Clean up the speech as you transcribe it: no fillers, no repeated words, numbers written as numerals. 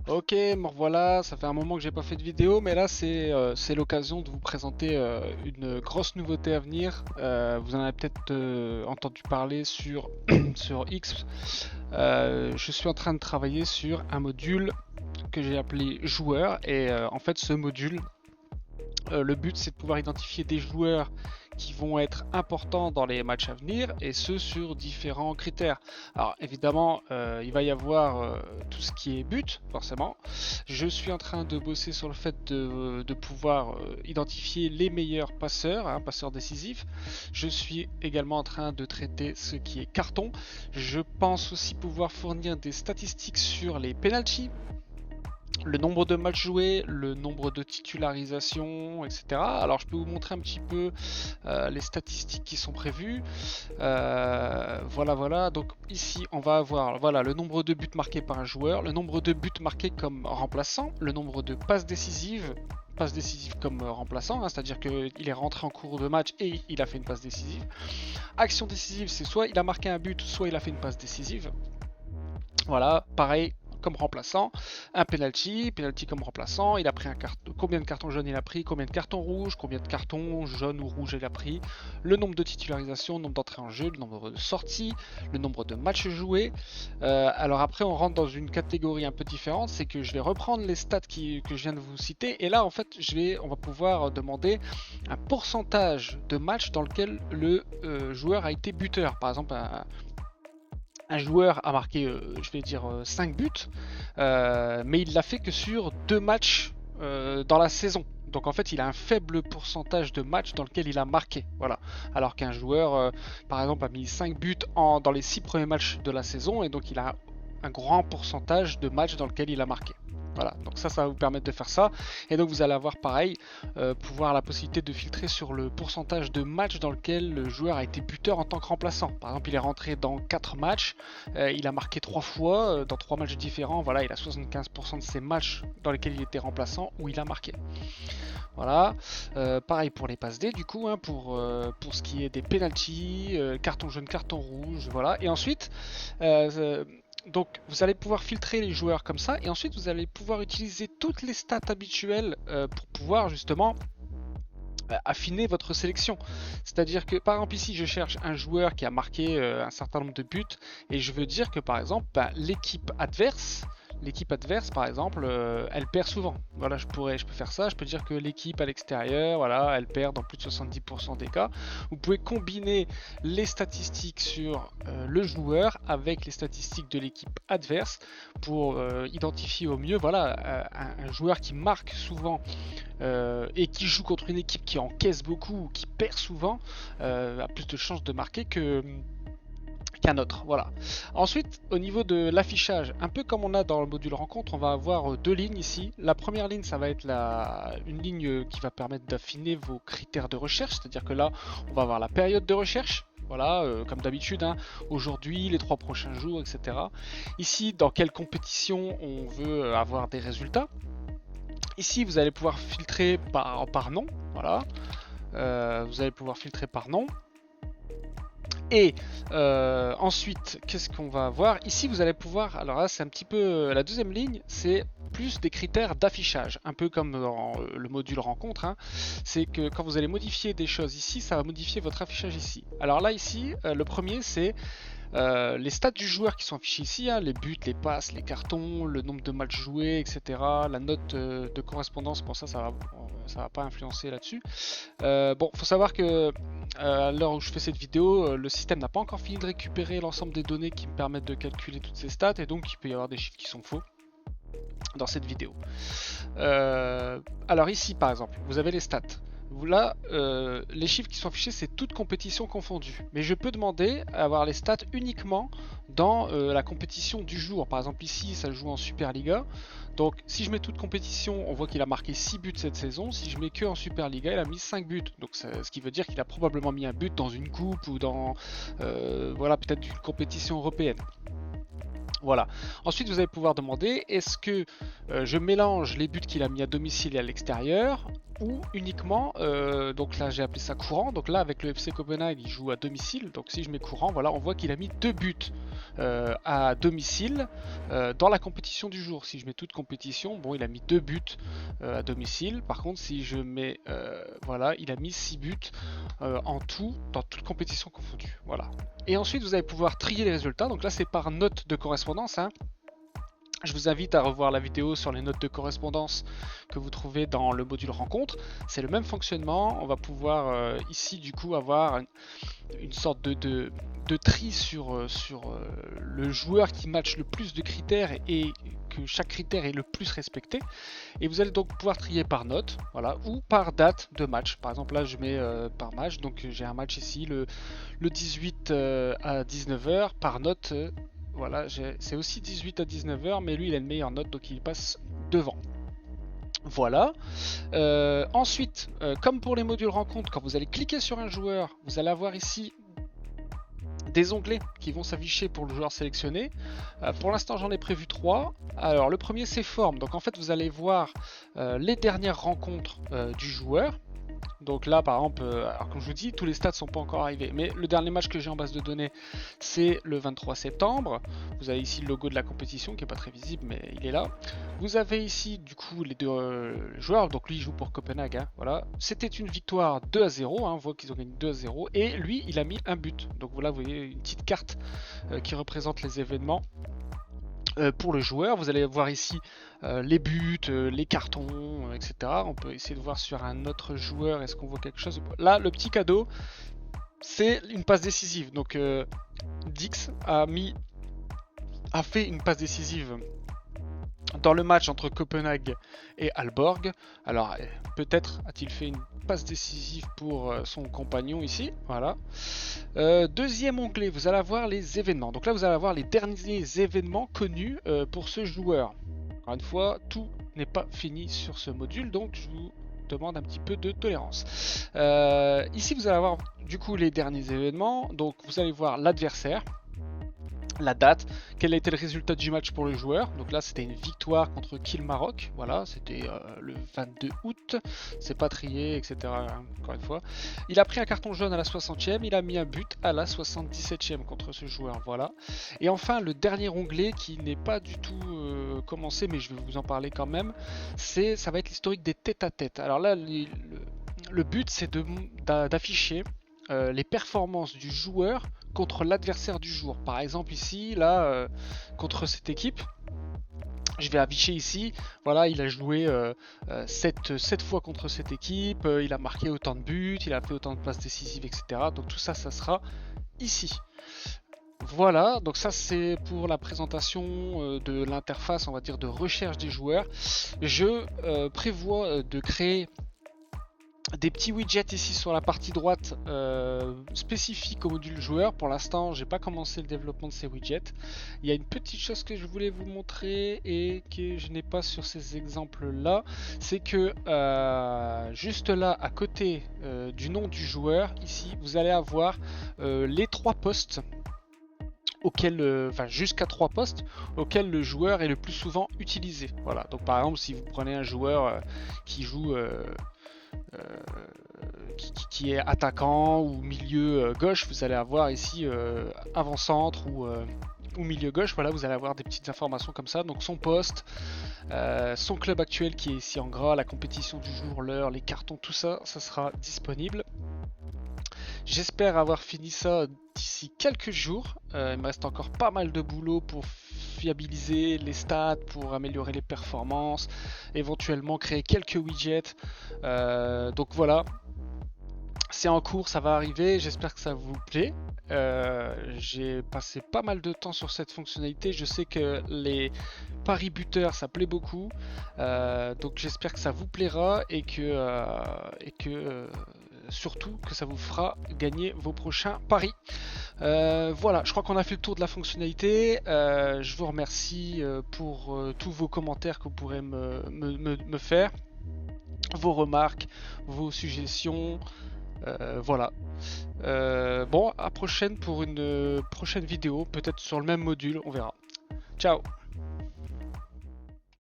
Ok, me revoilà, ça fait un moment que j'ai pas fait de vidéo, mais là c'est l'occasion de vous présenter une grosse nouveauté à venir. Vous en avez peut-être entendu parler sur, sur X. Je suis en train de travailler sur un module que j'ai appelé joueur, et en fait ce module, le but c'est de pouvoir identifier des joueurs qui vont être importants dans les matchs à venir, et ce sur différents critères. Alors évidemment, il va y avoir tout ce qui est but, forcément. Je suis en train de bosser sur le fait de pouvoir identifier les meilleurs passeurs, hein, passeurs décisifs. Je suis également en train de traiter ce qui est carton. Je pense aussi pouvoir fournir des statistiques sur les penalties, le nombre de matchs joués, le nombre de titularisations, etc. Alors je peux vous montrer un petit peu les statistiques qui sont prévues. Voilà. Donc ici on va avoir voilà, le nombre de buts marqués par un joueur, le nombre de buts marqués comme remplaçant, le nombre de passes décisives comme remplaçant, hein, c'est-à-dire qu'il est rentré en cours de match et il a fait une passe décisive. Action décisive, c'est soit il a marqué un but, soit il a fait une passe décisive. Voilà, pareil comme remplaçant, un penalty comme remplaçant, il a pris combien de cartons jaunes il a pris, combien de cartons rouges, combien de cartons jaunes ou rouges il a pris, le nombre de titularisations, le nombre d'entrées en jeu, le nombre de sorties, le nombre de matchs joués. Alors après on rentre dans une catégorie un peu différente, c'est que je vais reprendre les stats que je viens de vous citer, et là en fait on va pouvoir demander un pourcentage de matchs dans lequel le joueur a été buteur. Par exemple un joueur a marqué, je vais dire, 5 buts, mais il l'a fait que sur 2 matchs dans la saison. Donc en fait, il a un faible pourcentage de matchs dans lequel il a marqué. Voilà. Alors qu'un joueur, par exemple, a mis 5 buts dans les 6 premiers matchs de la saison, et donc il a un grand pourcentage de matchs dans lequel il a marqué. Voilà, donc ça va vous permettre de faire ça. Et donc vous allez avoir pareil, pouvoir la possibilité de filtrer sur le pourcentage de matchs dans lequel le joueur a été buteur en tant que remplaçant. Par exemple, il est rentré dans 4 matchs, il a marqué 3 fois, dans 3 matchs différents. Voilà, il a 75% de ses matchs dans lesquels il était remplaçant où il a marqué. Voilà, pareil pour les passes D du coup, hein, pour ce qui est des penalties, carton jaune, carton rouge, voilà. Et ensuite, donc vous allez pouvoir filtrer les joueurs comme ça, et ensuite vous allez pouvoir utiliser toutes les stats habituelles pour pouvoir justement affiner votre sélection. C'est-à-dire que par exemple ici je cherche un joueur qui a marqué un certain nombre de buts, et je veux dire que par exemple l'équipe adverse, par exemple, elle perd souvent. Voilà, je peux faire ça. Je peux dire que l'équipe à l'extérieur, voilà, elle perd dans plus de 70% des cas. Vous pouvez combiner les statistiques sur le joueur avec les statistiques de l'équipe adverse pour identifier au mieux, voilà, un joueur qui marque souvent et qui joue contre une équipe qui encaisse beaucoup ou qui perd souvent, a plus de chances de marquer qu'un autre. Voilà. Ensuite, au niveau de l'affichage, un peu comme on a dans le module rencontre, on va avoir deux lignes ici. La première ligne, ça va être une ligne qui va permettre d'affiner vos critères de recherche, c'est-à-dire que là, on va avoir la période de recherche. Voilà, comme d'habitude, hein, aujourd'hui, les 3 prochains jours, etc. Ici, dans quelle compétition on veut avoir des résultats. Ici, vous allez pouvoir filtrer par nom. Voilà. Vous allez pouvoir filtrer par nom. Et ensuite, qu'est-ce qu'on va avoir? Ici, vous allez pouvoir, alors là, c'est un petit peu la deuxième ligne, c'est plus des critères d'affichage, un peu comme dans le module rencontre, hein. C'est que quand vous allez modifier des choses ici, ça va modifier votre affichage ici. Alors là, ici, le premier, c'est les stats du joueur qui sont affichés ici, hein, les buts, les passes, les cartons, le nombre de matchs joués, etc. La note de correspondance, pour ça va pas influencer là-dessus. Bon, faut savoir que à l'heure où je fais cette vidéo, le système n'a pas encore fini de récupérer l'ensemble des données qui me permettent de calculer toutes ces stats, et donc il peut y avoir des chiffres qui sont faux dans cette vidéo. Alors ici, par exemple, vous avez les stats. Là, les chiffres qui sont affichés, c'est toutes compétitions confondues. Mais je peux demander à avoir les stats uniquement dans la compétition du jour. Par exemple, ici, ça joue en Superliga. Donc, si je mets toute compétition, on voit qu'il a marqué 6 buts cette saison. Si je mets que en Superliga, il a mis 5 buts. Donc, ce qui veut dire qu'il a probablement mis un but dans une coupe ou dans, voilà, peut-être une compétition européenne. Voilà. Ensuite, vous allez pouvoir demander, est-ce que je mélange les buts qu'il a mis à domicile et à l'extérieur, ou uniquement, donc là j'ai appelé ça courant, donc là avec le FC Copenhague il joue à domicile, donc si je mets courant, voilà, on voit qu'il a mis 2 buts à domicile dans la compétition du jour. Si je mets toute compétition, bon il a mis 2 buts à domicile, par contre si je mets, voilà, il a mis 6 buts en tout, dans toute compétition confondue, voilà. Et ensuite vous allez pouvoir trier les résultats, donc là c'est par note de correspondance, hein. Je vous invite à revoir la vidéo sur les notes de correspondance que vous trouvez dans le module rencontre. C'est le même fonctionnement. On va pouvoir ici du coup avoir une sorte de tri sur le joueur qui matche le plus de critères et que chaque critère est le plus respecté. Et vous allez donc pouvoir trier par note, voilà, ou par date de match. Par exemple là je mets par match, donc j'ai un match ici le 18 à 19h par note. Voilà, c'est aussi 18 à 19h, mais lui il a une meilleure note, donc il passe devant. Voilà. Ensuite, comme pour les modules rencontres, quand vous allez cliquer sur un joueur, vous allez avoir ici des onglets qui vont s'afficher pour le joueur sélectionné. Pour l'instant j'en ai prévu 3. Alors le premier c'est forme, donc en fait vous allez voir les dernières rencontres du joueur. Donc là par exemple, alors comme je vous dis, tous les stats sont pas encore arrivés, mais le dernier match que j'ai en base de données c'est le 23 septembre. Vous avez ici le logo de la compétition qui est pas très visible mais il est là. Vous avez ici du coup les deux joueurs, donc lui il joue pour Copenhague, hein, voilà. C'était une victoire 2 à 0, hein, on voit qu'ils ont gagné 2 à 0, et lui il a mis un but. Donc voilà, vous voyez une petite carte qui représente les événements. Pour le joueur, vous allez voir ici les buts, les cartons, etc. On peut essayer de voir sur un autre joueur, est-ce qu'on voit quelque chose? Là, le petit cadeau, c'est une passe décisive. Donc Dix a fait une passe décisive dans le match entre Copenhague et Aalborg. Alors peut-être a-t-il fait une passe décisive pour son compagnon ici, voilà. Deuxième onglet, vous allez avoir les événements. Donc là vous allez avoir les derniers événements connus pour ce joueur. Encore une fois, tout n'est pas fini sur ce module, donc je vous demande un petit peu de tolérance. Ici vous allez avoir du coup les derniers événements, donc vous allez voir l'adversaire, la date, quel a été le résultat du match pour le joueur. Donc là c'était une victoire contre Kiel Maroc, voilà, c'était le 22 août, c'est pas trié, etc. Encore une fois, il a pris un carton jaune à la 60e, il a mis un but à la 77e contre ce joueur, voilà. Et enfin le dernier onglet qui n'est pas du tout commencé, mais je vais vous en parler quand même, ça va être l'historique des tête-à-tête. Alors là le but c'est d'afficher les performances du joueur contre l'adversaire du jour. Par exemple ici, là, contre cette équipe, je vais afficher ici, voilà, il a joué 7 fois contre cette équipe, il a marqué autant de buts, il a fait autant de passes décisives, etc. Donc tout ça, ça sera ici. Voilà, donc ça c'est pour la présentation de l'interface, on va dire, de recherche des joueurs. Je prévois de créer des petits widgets ici sur la partie droite spécifiques au module joueur. Pour l'instant j'ai pas commencé le développement de ces widgets. Il y a une petite chose que je voulais vous montrer et que je n'ai pas sur ces exemples là, c'est que juste là à côté du nom du joueur, ici vous allez avoir les 3 postes auquel, enfin jusqu'à 3 postes auxquels le joueur est le plus souvent utilisé. Voilà, donc par exemple si vous prenez un joueur qui joue qui est attaquant ou milieu gauche, vous allez avoir ici avant-centre ou milieu gauche, voilà, vous allez avoir des petites informations comme ça, donc son poste, son club actuel qui est ici en gras, la compétition du jour, l'heure, les cartons, tout ça, ça sera disponible. J'espère avoir fini ça d'ici quelques jours. Il me reste encore pas mal de boulot pour fiabiliser les stats, pour améliorer les performances, éventuellement créer quelques widgets. Donc voilà, c'est en cours, ça va arriver, j'espère que ça vous plaît. J'ai passé pas mal de temps sur cette fonctionnalité, je sais que les paris buteurs ça plaît beaucoup, donc j'espère que ça vous plaira et que surtout que ça vous fera gagner vos prochains paris. Voilà, je crois qu'on a fait le tour de la fonctionnalité. Je vous remercie pour tous vos commentaires que vous pourrez me faire, vos remarques, vos suggestions. Voilà. Bon, à prochaine pour une prochaine vidéo, peut-être sur le même module, on verra. Ciao!